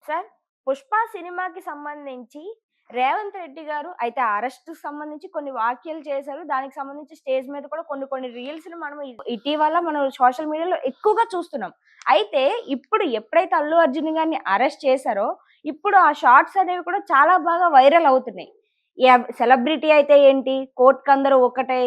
Sir 'Pushpa' సినిమాకి సంబంధించి రేవంత్ రెడ్డి గారు అయితే అరెస్ట్‌కి సంబంధించి కొన్ని వ్యాఖ్యలు చేశారు. దానికి సంబంధించి స్టేజ్ మీద కూడా కొన్ని కొన్ని రీల్స్‌ని మనం ఇటీవల మనం సోషల్ మీడియాలో ఎక్కువగా చూస్తున్నాం. అయితే ఇప్పుడు ఎప్పుడైతే అల్లు అర్జున్ గారిని అరెస్ట్ చేశారో, ఇప్పుడు ఆ షార్ట్స్ అనేవి కూడా చాలా బాగా వైరల్ అవుతున్నాయి. సెలబ్రిటీ అయితే ఏంటి, కోర్ట్‌కందరూ ఒకటే,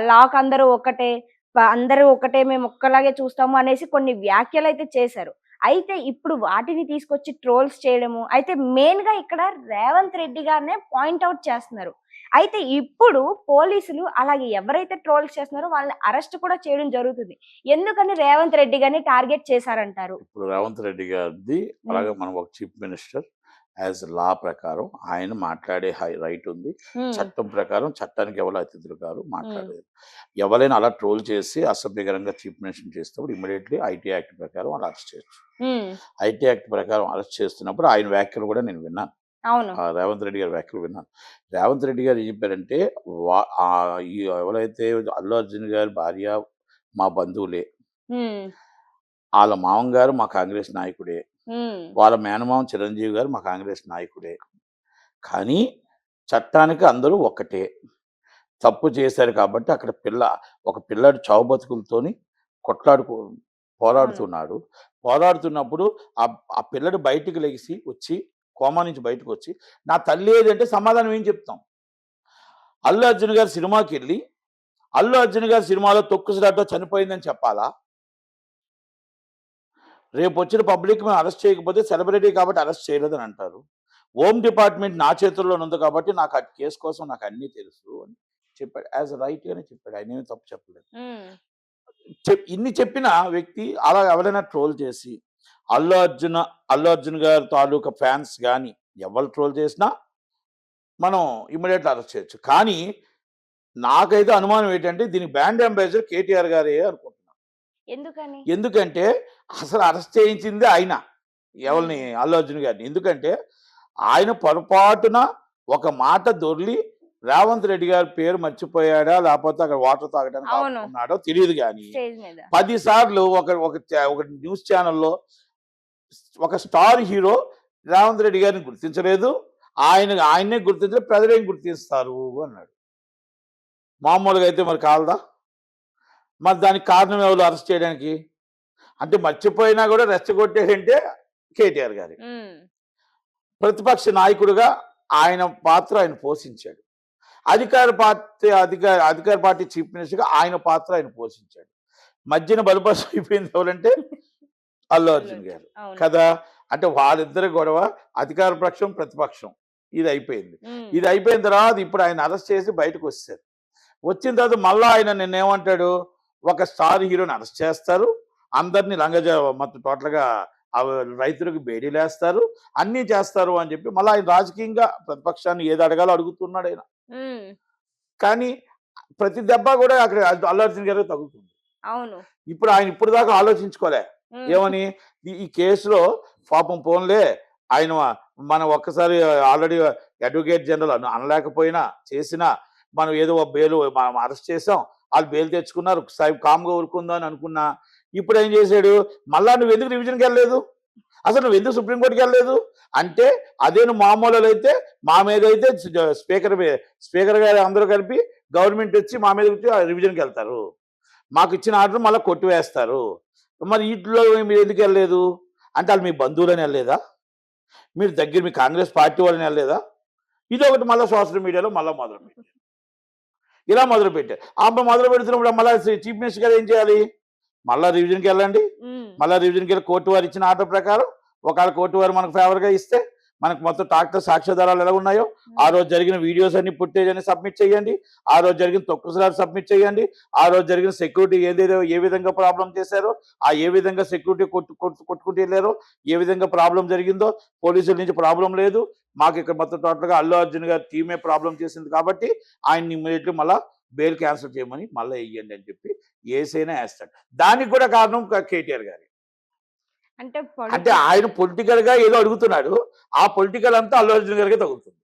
లాకి అందరూ ఒకటే, అందరూ ఒకటే, మేము ఒక్కలాగే చూస్తాము అనేసి కొన్ని వ్యాఖ్యలైతే చేశారు. అయితే ఇప్పుడు వాటిని తీసుకొచ్చి ట్రోల్స్ చేయడము. అయితే మెయిన్‌గా ఇక్కడ రేవంత్ రెడ్డి గారినే పాయింట్ ఔట్ చేస్తున్నారు. అయితే ఇప్పుడు పోలీసులు అలాగే ఎవరైతే ట్రోల్స్ చేస్తున్నారో వాళ్ళని అరెస్ట్ కూడా చేయడం జరుగుతుంది. ఎందుకని రేవంత్ రెడ్డి గారిని టార్గెట్ చేశారంటారు? ఇప్పుడు రేవంత్ రెడ్డి గారిది హ్మ్. అలాగే మనం ఒక చీఫ్ మినిస్టర్ యాజ్ లా ప్రకారం ఆయన మాట్లాడే రైట్ ఉంది. హ్మ్. చట్టం ప్రకారం చట్టానికి ఎవరు అతిథులు కాదు హ్మ్. మాట్లాడేది. ఎవరైనా అలా ట్రోల్ చేసి అసభ్యకరంగా చీఫ్ మినిస్టర్ చేసినప్పుడు ఇమ్మీడియట్‌లీ ఐటీ యాక్ట్ ప్రకారం వాళ్ళు అరెస్ట్ చేయొచ్చు. హ్మ్. ఐటీ యాక్ట్ ప్రకారం అరెస్ట్ చేస్తున్నప్పుడు ఆయన వ్యాఖ్యలు కూడా నేను విన్నాను. అవును. రేవంత్ రెడ్డి గారి వ్యాఖ్యలు విన్నాను. రేవంత్ రెడ్డి గారు ఏం చెప్పారంటే ఈ ఎవరైతే అల్లు అర్జున్ గారి భార్య మా బంధువులే. హ్మ్. ఆళ్ళ మామగారు మా కాంగ్రెస్ నాయకుడే. హ్మ్. వాళ్ళ మేనమామ చిరంజీవి గారు మా కాంగ్రెస్ నాయకుడే. కానీ చట్టానికి అందరూ ఒక్కటే. తప్పు చేశారు కాబట్టి అక్కడ ఒక పిల్లాడు చావు బతుకులతోని కొట్లాడుకో అవును. పోరాడుతున్నాడు. పోరాడుతున్నప్పుడు ఆ పిల్లాడు బయటికి లెగిసి వచ్చి కోమా నుంచి బయటకొచ్చి, "నా తల్లి ఏదంటే" సమాధానం ఏం చెప్తాం? అల్లు అర్జున్ గారి సినిమాకెళ్ళి, అల్లు అర్జున్ గారి సినిమాలో తొక్కిసలాటలో చనిపోయిందని చెప్పాలా? రేపొచ్చిన పబ్లిక్ మేము అరెస్ట్ చేయకపోతే సెలబ్రిటీ కాబట్టి అరెస్ట్ చేయలేదని అంటారు. హోమ్ డిపార్ట్‌మెంట్ నా చేతుల్లోనే ఉంది కాబట్టి నాకు ఆ కేస్ కోసం నాకు అన్నీ తెలుసు అని చెప్పాడు. యాస్ రైట్ గానే చెప్పాడు. ఆయనేమి తప్పు చెప్పలేదు. హ్మ్. ఇన్ని చెప్పిన వ్యక్తి అలా ఎవరైనా ట్రోల్ చేసి అల్లు అర్జున్, అల్లు అర్జున్ గారి తాలూకా ఫ్యాన్స్ గాని ఎవరు ట్రోల్ చేసినా మనం ఇమ్మీడియేట్‌గా అరెస్ట్ చేయొచ్చు. కానీ నాకైతే అనుమానం ఏంటంటే దీనికి బ్రాండ్ అంబాసిడర్ కేటీఆర్ గారే అనుకుంటున్నా. ఎందుకని? ఎందుకంటే అసలు అరెస్ట్ చేయించిందే ఆయన. ఎవరిని? హ్మ్. అల్లు అర్జున్ గారిని. ఎందుకంటే ఆయన పొరపాటున ఒక మాట దొర్లి రేవంత్ రెడ్డి గారి పేరు మర్చిపోయాడా? లేపోతే అక్కడ వాటర్ తాగడానికి అవును. ఆపుకున్నాడో తెలీదు గానీ, స్టేజ్ మీద. 10 సార్లు ఒక న్యూస్ ఛానెల్‌లో ఒక స్టార్ హీరో రేవంత్ రెడ్డి గారిని గుర్తించలేదు. ఆయన్నే గుర్తించలేదు. ప్రజలేం గుర్తిస్తారు అన్నాడు. మామూలుగా అయితే మరి కాదా? మరి దానికి కారణం ఎవరు అరెస్ట్ చేయడానికి? అంటే మర్చిపోయినా గూడా రెచ్చగొట్టాడంటే కేటీఆర్ గారే. హ్మ్. ప్రతిపక్ష నాయకుడిగా ఆయన పాత్ర ఆయన పోషించాడు. అధికార పార్టీ చీఫ్ మినిస్టర్‌గా ఆయన పాత్ర ఆయన పోషించాడు. మధ్యన బలిపశు అయిపోయింది ఎవరంటే అల్లు అల్లు అర్జున్ అర్జున్. గారు. అవును. కదా! అంటే వాళ్ళిద్దరి గొడవ అధికార పక్షం, ప్రతిపక్షం. ఇది అయిపోయింది. హ్మ్. ఇది అయిపోయిన తర్వాత ఇప్పుడు ఆయన అరెస్ట్ చేసి బయటకొచ్చేసారు. వచ్చిన తర్వాత మళ్ళా ఆయన నిన్నేమంటాడు? ఒక స్టార్ హీరోని అరెస్ట్ చేస్తారు. అందరిని మొత్తం టోటల్‌గా రైతులకు బేడీలేస్తారు. అన్నీ చేస్తారు అని చెప్పి మళ్ళా ఆయన రాజకీయంగా ప్రతిపక్షాన్ని ఏది అడగాలో అడుగుతున్నాడాయన. హ్మ్. కానీ ప్రతి దెబ్బ గూడా అక్కడ అల్లు అర్జున్ గారికి తగులుతుంది. అవును. ఇప్పుడు ఆయన ఇప్పటిదాకా ఆలోచించుకోలే. హ్మ్. ఏమని? ఈ కేసులో పాపం పోన్లే ఆయన మనం ఒక్కసారి ఆల్రెడీ అడ్వకేట్ జనరల్ అనలేకపోయినా, చేసినా మనం ఏదో మనం అరెస్ట్ చేసాం. ఆళ్ళు బెయిల్ తెచ్చుకున్నారు. కామ్‌గా ఊరుకుందాం అని అనుకున్నా. ఇప్పుడేం చేసాడు? మళ్ళా నువ్వెందుకు రివిజన్‌కెళ్ళలేదు? అసలు నువ్వెందుకు సుప్రీం కోర్ట్‌కెళ్ళలేదు? అంటే అదే నువ్వు మామూలోలైతే మా మీదైతే స్పీకర్ గారు అందరూ కలిపి గవర్నమెంట్ వచ్చి మా మీదకొచ్చి రివిజన్‌కెళ్తారు. మాకిచ్చిన ఆర్డర్ మళ్ళా కొట్టివేస్తారు. మరి ఈటిలో మీరెందుకెళ్ళలేదు? అంటే ఆళ్ళు మీ బంధువులని ఎళ్ళలేదా? మీ కాంగ్రెస్ పార్టీ వాళ్ళని ఎళ్ళలేదా? ఇదొకటి మళ్ళా సోషల్ మీడియాలో మళ్ళా మొదలుపెట్టారు. ఇలా మొదలుపెట్టారు. మొదలు పెడుతున్నప్పుడు మళ్ళా చీఫ్ మినిస్టర్ గారు ఏం చేయాలి? మళ్ళా రివిజన్‌కెళ్ళండి. హ్మ్. మళ్ళా రివిజన్‌కెళ్ళి కోర్టు వారు ఇచ్చిన ఆర్డర్ ప్రకారం ఒకవేళ కోర్టు వారు మనకు ఫేవర్‌గా ఇస్తే మనకు మొత్తం సాక్ష్యాధారాలు ఎలా ఉన్నాయో ఆ హ్మ్. రోజు జరిగిన వీడియోస్ అన్ని ఫుటేజ్ అన్ని సబ్మిట్ చేయండి. ఆ రోజు జరిగిన తొక్కుసలాట సబ్మిట్ చేయండి. ఆ రోజు జరిగిన సెక్యూరిటీ ఏ విధంగా ప్రాబ్లమ్ చేశారో, ఏ విధంగా సెక్యూరిటీ కొట్టుకుంటూ ఎళ్లారో, ఏ విధంగా ప్రాబ్లమ్ జరిగిందో, పోలీసుల నుంచి ప్రాబ్లమ్ లేదు. మాకు ఇక్కడ మొత్తం టోటల్‌గా అల్లు అర్జున్ గారి టీమే ప్రాబ్లమ్ చేసింది కాబట్టి ఆయన్ని ఇమ్మీడియేట్‌లీ మళ్ళా బెయిల్ క్యాన్సిల్ చేయమని మళ్ళా ఎయ్యండి అని చెప్పి ఏసైనా ఏస్తాడు. దానికి కూడా కారణం కేటీఆర్ గారే. అంటే అంటే ఆయన పొలిటికల్‌గా ఏదో అడుగుతున్నాడు. ఆ పొలిటికల్ అంతా అల్లు అర్జున్ గారికే తగులుతుంది.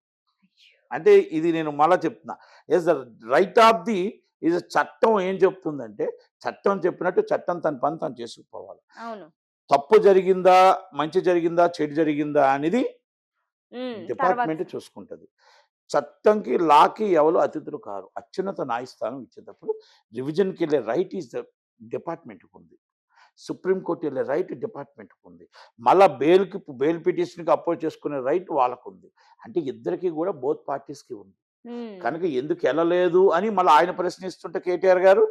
అంటే ఇది నేను మళ్ళా చెప్తున్నా. Yes the right of the చట్టం ఏం చెప్తుందంటే, చట్టం చెప్పినట్టు చట్టం తన పని తను చేసుకుపోవాలి. అవును. తప్పు జరిగిందా, మంచి జరిగిందా, చెడు జరిగిందా అనేది తర్వాత డిపార్ట్మెంట్ చూసుకుంటది. చట్టంకి, లాకి ఎవరు అతిథులు కారు. అత్యున్నత న్యాయస్థానం ఇచ్చేటప్పుడు రివిజన్‌కి వెళ్ళే రైట్ ఈస్ ద డిపార్ట్మెంట్‌కి ఉంది. సుప్రీం కోర్ట్ వెళ్ళే రైట్ డిపార్ట్మెంట్‌కి ఉంది. మళ్ళా బెయిల్ పిటిషన్‌కి అప్రోచ్ చేసుకునే రైట్ వాళ్ళకుంది. అంటే ఇద్దరికీ కూడా బోత్ పార్టీస్‌కి ఉంది. కనుక ఎందుకు ఎళ్ళలేదు అని మళ్ళీ ఆయన ప్రశ్నిస్తుంటే కేటీఆర్ గారు,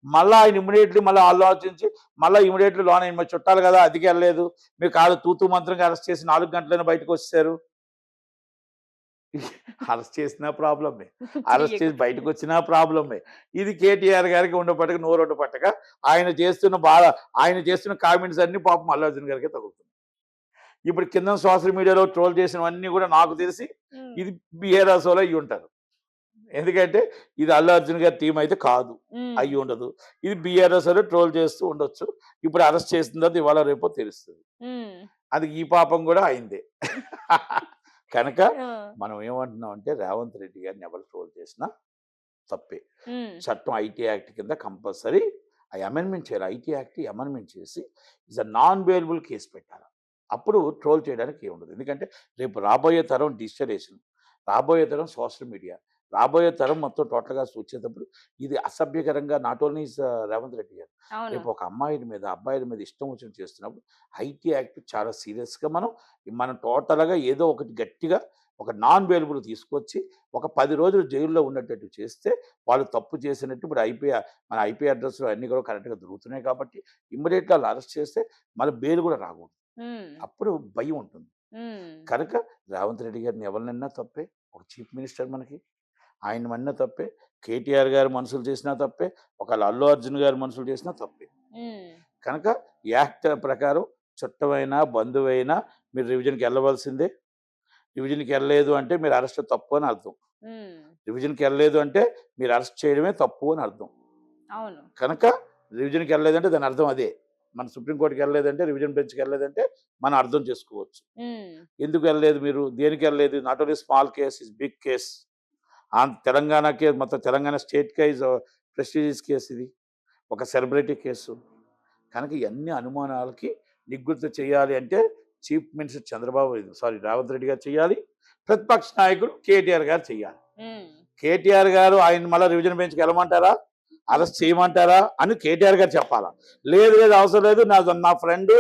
మళ్ళా ఆయన ఇమ్మీడియేట్‌లీ మళ్ళీ ఆలోచించి, మళ్ళా ఇమ్మీడియేట్‌లీ లోన ఈమె చుట్టాలు కదా! అందుకే ఎళ్ళలేదు. మీరు కాదు తూతూ మంత్రంగా అరెస్ట్ చేసి 4 గంటల్లోనే బయటకొచ్చేసారు. అరెస్ట్ చేసినా ప్రాబ్లమే. అరెస్ట్ చేసి బయటకొచ్చినా ప్రాబ్లమే. ఇది కేటీఆర్ గారికి ఉండపట్టక నోరుండపట్టక ఆయన చేస్తున్న కామెంట్స్ అన్నీ పాపం అల్లు అర్జున్ గారికే తగులుతున్నాయి. ఇప్పుడు కింద సోషల్ మీడియాలో ట్రోల్ చేసినవన్నీ కూడా నాకు తెలిసి ఇది బీఆర్ఎస్‌లో అయ్యుంటారు. ఎందుకంటే ఇది అల్లు అర్జున్ గారి టీం అయితే కాదు. అయ్యి ఉండదు. ఇది బీఆర్ఎస్‌లో ట్రోల్ చేస్తూ ఉండొచ్చు. ఇప్పుడు అరెస్ట్ చేసిన తర్వాత ఇవాళ రేపో తెలుస్తది. అది ఈ పాపం కూడా అయిందే. కనుక మనం ఏమంటున్నాం అంటే రేవంత్ రెడ్డి గారిని ఎవరు ట్రోల్ చేసినా తప్పే. చట్టం ఐటీ యాక్ట్ కింద కంపల్సరీ అమెండ్మెంట్ చేయాలి. ఐటీ యాక్ట్ అమెండ్మెంట్ చేసి is a non bailable case పెట్టాలి. అప్పుడు ట్రోల్ చేయడానికి ఏముండదు. ఎందుకంటే రేపు రాబోయే తరం డిజిటలైజేషన్, రాబోయే తరం సోషల్ మీడియా, రాబోయే తరం మొత్తం టోటల్గా వచ్చేటప్పుడు ఇది అసభ్యకరంగా నాట్ ఓన్లీ రేవంత్ రెడ్డి గారు, రేపు ఒక అమ్మాయిల మీద అబ్బాయిల మీద ఇష్టం వచ్చినట్టు చేస్తున్నప్పుడు ఐటీ యాక్ట్ చాలా సీరియస్గా మనం టోటల్గా ఏదో ఒకటి గట్టిగా ఒక నాన్ బెయిలబుల్ తీసుకొచ్చి ఒక 10 రోజులు జైల్లో ఉన్నట్టు చేస్తే వాళ్ళు తప్పు చేసినట్టు ఇప్పుడు మన ఐపీ అడ్రస్లో అన్నీ కూడా కరెక్ట్గా దొరుకుతున్నాయి కాబట్టి ఇమ్మీడియట్గా వాళ్ళు అరెస్ట్ చేస్తే మళ్ళీ బెయిల్ కూడా రాకూడదు. అప్పుడు భయం ఉంటుంది. కనుక రేవంత్ రెడ్డి గారిని ఎవరినన్నా తప్పే, ఒక చీఫ్ మినిస్టర్ మనకి ఆయన మన్నా తప్పే, కేటీఆర్ గారు మనుషులు చేసినా తప్పే, ఒకవేళ అల్లు అర్జున్ గారు మనుషులు చేసినా తప్పే. కనుక యాక్ట్ ప్రకారం చుట్టమైనా బంధువైనా మీరు రివిజన్కి వెళ్ళవలసిందే. రివిజన్కి వెళ్ళలేదు అంటే మీరు అరెస్ట్ తప్పు అని అర్థం. రివిజన్కి వెళ్ళలేదు అంటే మీరు అరెస్ట్ చేయడమే తప్పు అని అర్థం. కనుక రివిజన్కి వెళ్ళలేదంటే దాని అర్థం అదే. మన సుప్రీంకోర్టుకి వెళ్ళలేదంటే, రివిజన్ బెంచ్కి వెళ్ళలేదంటే మనం అర్థం చేసుకోవచ్చు. ఎందుకు వెళ్ళలేదు మీరు, దేనికి వెళ్ళలేదు? Not only small case, is big case. తెలంగాణకే మొత్తం తెలంగాణ స్టేట్కే ఇస్ ప్రెస్టీజియస్ కేసు, ఇది ఒక సెలబ్రిటీ కేసు. కనుక ఇవన్నీ అనుమానాలకి నిగ్గుర్తు చేయాలి అంటే చీఫ్ మినిస్టర్ రేవంత్ రెడ్డి గారు చేయాలి, ప్రతిపక్ష నాయకుడు కేటీఆర్ గారు చేయాలి. కేటీఆర్ గారు ఆయన మళ్ళీ రివిజన్ బెంచ్కి వెళ్ళమంటారా, అరెస్ట్ చేయమంటారా అని కేటీఆర్ గారు చెప్పాలా? లేదు అవసరం లేదు, నా ఫ్రెండ్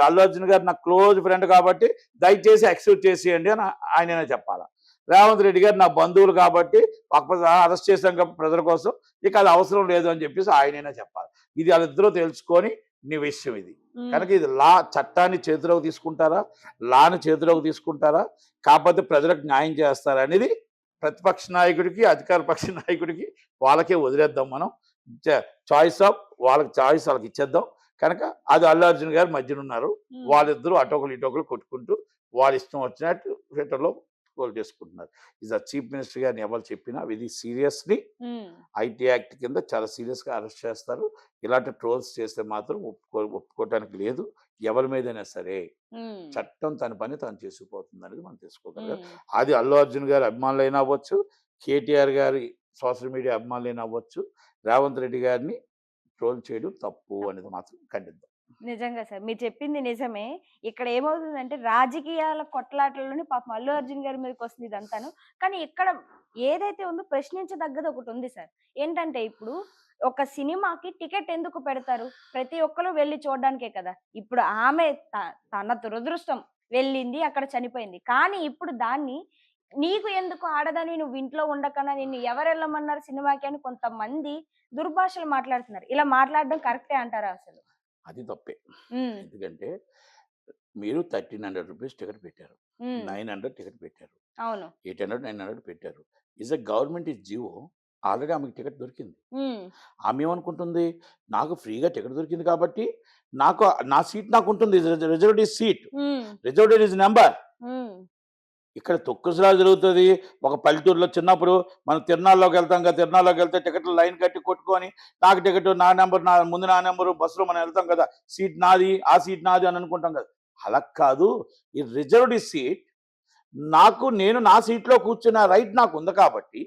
అల్లు అర్జున్ గారు నా క్లోజ్ ఫ్రెండ్ కాబట్టి దయచేసి ఎక్స్క్యూజ్ చేసేయండి అని ఆయననే చెప్పాలా? రేవంత్ రెడ్డి గారు నా బంధువులు కాబట్టి అరెస్ట్ చేశాం కాబట్టి ప్రజల కోసం, ఇక అది అవసరం లేదు అని చెప్పేసి ఆయనైనా చెప్పాలి. ఇది వాళ్ళిద్దరూ తెలుసుకొని నీ విషయం ఇది. కనుక ఇది చట్టాన్ని చేతిలోకి తీసుకుంటారా, లాని చేతిలోకి తీసుకుంటారా, కాకపోతే ప్రజలకు న్యాయం చేస్తారా అనేది ప్రతిపక్ష నాయకుడికి, అధికార పక్ష నాయకుడికి వాళ్ళకే వదిలేద్దాం. మనం వాళ్ళకి ఇచ్చేద్దాం. కనుక అది అల్లు అర్జున్ గారు మధ్యన ఉన్నారు. వాళ్ళిద్దరూ అటోకలు ఇటోకలు కొట్టుకుంటూ వాళ్ళ ఇష్టం వచ్చినట్టు ట్విట్టర్లో ట్రోల్ చేసుకుంటున్నారు. ఇది చీఫ్ మినిస్టర్ గారిని ఎవరు చెప్పినా ఇది సీరియస్లీ ఐటీ యాక్ట్ కింద చాలా సీరియస్గా అరెస్ట్ చేస్తారు. ఇలాంటి ట్రోల్స్ చేస్తే మాత్రం ఒప్పుకోవటానికి లేదు. ఎవరి మీదైనా సరే చట్టం తన పని తాను చేసుకుపోతుంది అనేది మనం తెలుసుకోగలం. అది అల్లు అర్జున్ గారి అభిమానులైనా అవ్వచ్చు, కేటీఆర్ గారి సోషల్ మీడియా అభిమానులైనా అవ్వచ్చు, రేవంత్ రెడ్డి గారిని ట్రోల్ చేయడం తప్పు అనేది మాత్రం ఖండిద్దాం. నిజంగా సార్ మీరు చెప్పింది నిజమే. ఇక్కడ ఏమవుతుందంటే రాజకీయాల కొట్లాటలోనే పాపం అల్లు అర్జున్ గారి మీదకి వస్తుంది ఇదంతాను. కానీ ఇక్కడ ఏదైతే ఉందో ప్రశ్నించదగ్గది ఒకటి ఉంది సార్. ఏంటంటే ఇప్పుడు ఒక సినిమాకి టికెట్ ఎందుకు పెడతారు? ప్రతి ఒక్కరు వెళ్ళి చూడడానికే కదా. ఇప్పుడు ఆమె తన దురదృష్టం వెళ్ళింది, అక్కడ చనిపోయింది. కానీ ఇప్పుడు దాన్ని నీకు ఎందుకు ఆడదని, నువ్వు ఇంట్లో ఉండకన్నా నిన్ను ఎవరు వెళ్ళమన్నారు సినిమాకి అని కొంతమంది దుర్భాషలు మాట్లాడుతున్నారు. ఇలా మాట్లాడడం కరెక్టే అంటారా అసలు? అది తప్పే. ఎందుకంటే మీరు 1300 రూపీస్ టికెట్ పెట్టారు, 900 టికెట్ పెట్టారు, 800, 900 పెట్టారు. Is a government is Jio. Already ఆమెకి టికెట్ దొరికింది. ఆమె ఏమనుకుంటుంది, నాకు ఫ్రీగా టికెట్ దొరికింది కాబట్టి నా సీట్ నాకు ఉంటుంది. Reserved is seat, reserved is number. ఇక్కడ తొక్కుసలా జరుగుతుంది. ఒక పల్లెటూరులో చిన్నప్పుడు మనం తిరునాళ్ళలోకి వెళ్తాం కదా, తిరునాళ్ళలోకి వెళ్తే టికెట్లు లైన్ కట్టి కొట్టుకొని నాకు టికెట్ నా నెంబర్, ముందు నా నెంబరు, బస్సులో మనం వెళ్తాం కదా, సీట్ నాది, ఆ సీట్ నాది అని అనుకుంటాం కదా. అలా కాదు. ఈ రిజర్వ్డ్ సీట్ నేను నా సీట్‌లో కూర్చున్న రైట్ నాకుంది కాబట్టి,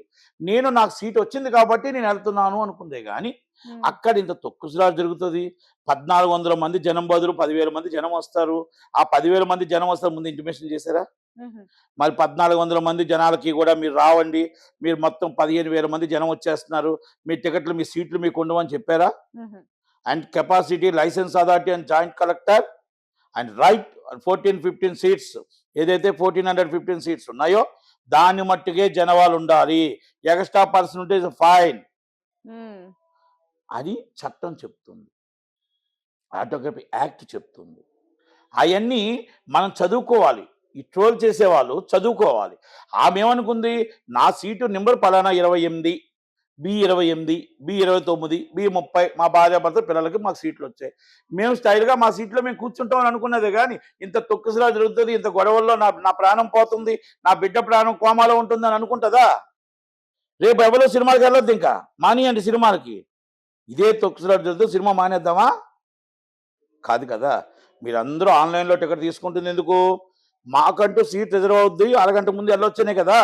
నాకు సీట్ వచ్చింది కాబట్టి నేను ఎళ్తున్నాను అనుకుందే గాని, హ్మ్. అక్కడ ఇంత తొక్కుసలాట జరుగుతది. 1400 మంది జనం బదులు 10,000 మంది జనం వస్తారు. ఆ 10,000 మంది జనం వస్తారు ముందు ఇంటిమేషన్ చేసారా? హుహు. మరి 1400 మంది జనాలకి గూడా మీరు రావండి. మీరు మొత్తం 15,000 మంది జనం వచ్చేస్తున్నారు. మీ టికెట్లు, మీ సీట్లు మీకుండవని చెప్పారా? హుహు. And capacity, licence authority and joint collector and right 14, 15 seats ఏదైతే 1415 సీట్స్ ఉన్నాయో దాన్ని మట్టుకే జనవాళ్ళు ఉండాలి. ఎక్స్‌ట్రా పర్సన్ ఉంటే ఫైన్ హ్మ్. అని చట్టం చెప్తుంది. ఆటోగ్రఫీ యాక్ట్ చెప్తుంది. అయన్నీ మనం చదువుకోవాలి. ఈ ట్రోల్ చేసేవాళ్ళు చదువుకోవాలి. ఆమేమనుకుంది, నా సీటు నంబర్ పలానా 28, బి 28, బి 29, బి 30 మా భార్యాభర్తలు పిల్లలకి మాకు సీట్లొచ్చాయి. మేము స్టైల్‌గా మా సీట్‌లో మేము కూర్చుంటాం అని అనుకున్నదే గాని, ఇంత తొక్కిసలాట జరుగుతది, ఇంత గొడవల్లో నా నా ప్రాణం పోతుంది, నా బిడ్డ ప్రాణం కోమాలో ఉంటుందని అనుకుంటదా? రేపు ఎవరు సినిమాకెళ్ళొద్దింకా. మానేయండి సినిమాలకి. ఇదే తొక్కిసలాట జరుగుతుంది సినిమా మానేద్దామా? కాదు కదా! మీరందరూ ఆన్‌లైన్‌లో టికెట్ తీసుకుంటుందెందుకు? మాకంటూ సీట్ రిజర్వ్ అవుద్ది. అరగంట ముందు ఎళ్ళొచ్చనే కదా!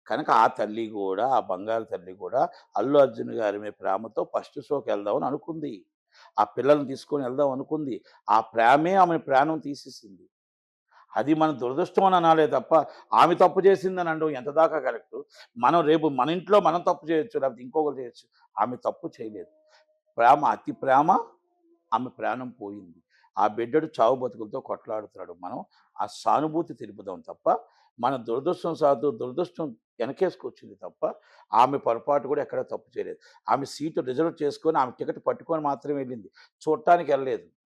కనుక ఆ తల్లి గూడా, ఆ బంగారు తల్లి గూడా 'అల్లు అర్జున్' గారి మీద ప్రేమతో ఫస్ట్ షోకెళ్దామని అనుకుంది. ఆ పిల్లల్ని తీసుకొని ఎళ్దాం అనుకుంది. ఆ ప్రేమే ఆమె ప్రాణం తీసేసింది. అది మన దురదృష్టం అని అనాలే తప్ప, ఆమె తప్పు చేసిందని అనడం ఎంత దాకా కరెక్టు? మనం రేపు మన ఇంట్లో మనం తప్పు చేయొచ్చు. లేకపోతే ఇంకొకరు చేయొచ్చు. ఆమె తప్పు చేయలేదు. అతి ప్రేమ ఆమె ప్రాణం పోయింది. ఆ బిడ్డడు చావు బతుకులతో కొట్లాడుతున్నాడు. మనం ఆ సానుభూతి తెలుపుదాం తప్ప, మన దురదృష్టం వెనకేసుకొచ్చింది తప్ప, ఆమె పొరపాటు కూడా ఎక్కడ తప్పు చేయలేదు. ఆమె సీటు రిజర్వ్ చేసుకొని, ఆమె టికెట్ పట్టుకొని మాత్రమే వెళ్ళింది. చూడటానికి ఎళ్ళలేదు.